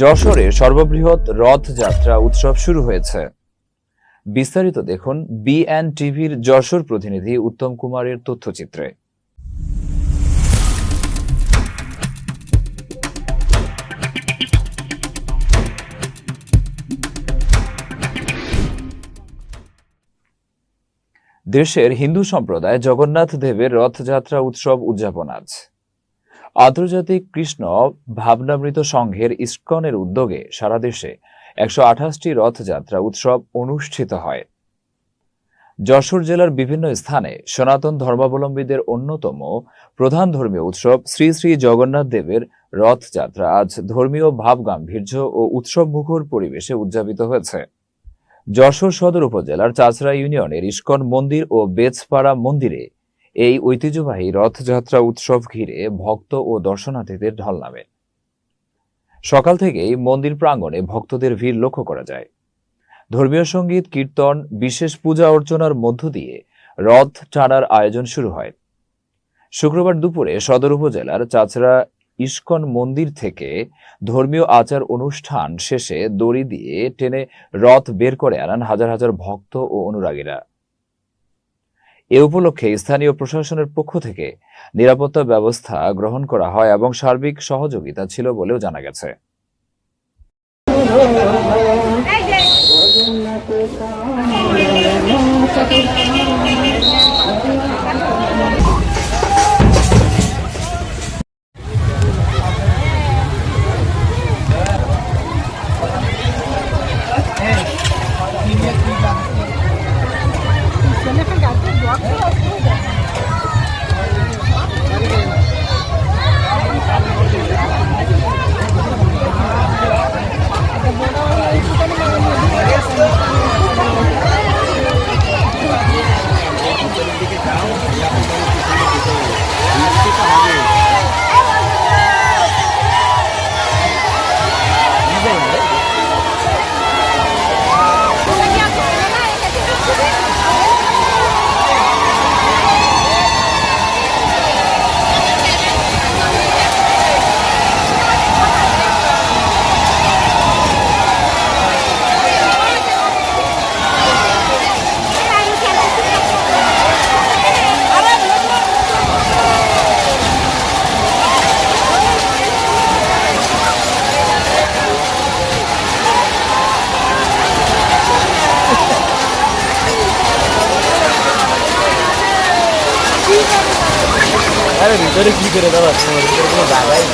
যশোরে সর্ববৃহৎ রথযাত্রা উৎসব শুরু হয়েছে। বিস্তারিত দেখুন বিএনটিভির যশোর প্রতিনিধি উত্তম কুমারের তথ্যচিত্রে। দেশের হিন্দু সম্প্রদায় জগন্নাথ দেবের রথযাত্রা উৎসব উদযাপন আজ। আন্তর্জাতিক কৃষ্ণ ভাবনামৃত সংঘের ইসকনের উদ্যোগে সারা দেশে 128টি রথযাত্রা উৎসব অনুষ্ঠিত হয়। যশোর জেলার বিভিন্ন স্থানে সনাতন ধর্মাবলম্বীদের অন্যতম প্রধান ধর্মীয় উৎসব শ্রী শ্রী জগন্নাথ দেবের রথযাত্রা আজ ধর্মীয় ভাবগাম্ভীর্য ও উৎসবমুখর পরিবেশে উদযাপিত হয়েছে। যশোর সদর উপজেলার চাচড়া ইউনিয়নের ইসকন মন্দির ও বেজপাড়া মন্দিরে এই ঐতিহ্যবাহী রথযাত্রা উৎসব ঘিরে ভক্ত ও দর্শনার্থীদের ঢল নামে। সকাল থেকেই মন্দির প্রাঙ্গণে ভক্তদের ভিড় লক্ষ্য করা যায়। ধর্মীয় সঙ্গীত, কীর্তন, বিশেষ পূজা অর্চনার মধ্য দিয়ে রথ টানার আয়োজন শুরু হয়। শুক্রবার দুপুরে সদর উপজেলার চাচড়া ইসকন মন্দির থেকে ধর্মীয় আচার অনুষ্ঠান শেষে দড়ি দিয়ে টেনে রথ বের করে আনান হাজার হাজার ভক্ত ও অনুরাগীরা। এ উপলক্ষে স্থানীয় প্রশাসনের পক্ষ থেকে নিরাপত্তা ব্যবস্থা গ্রহণ করা হয় এবং সার্বিক সহযোগিতা ছিল বলেও জানা গেছে। আরে ভিতরে কি করে দেওয়া কোনো জায়গায়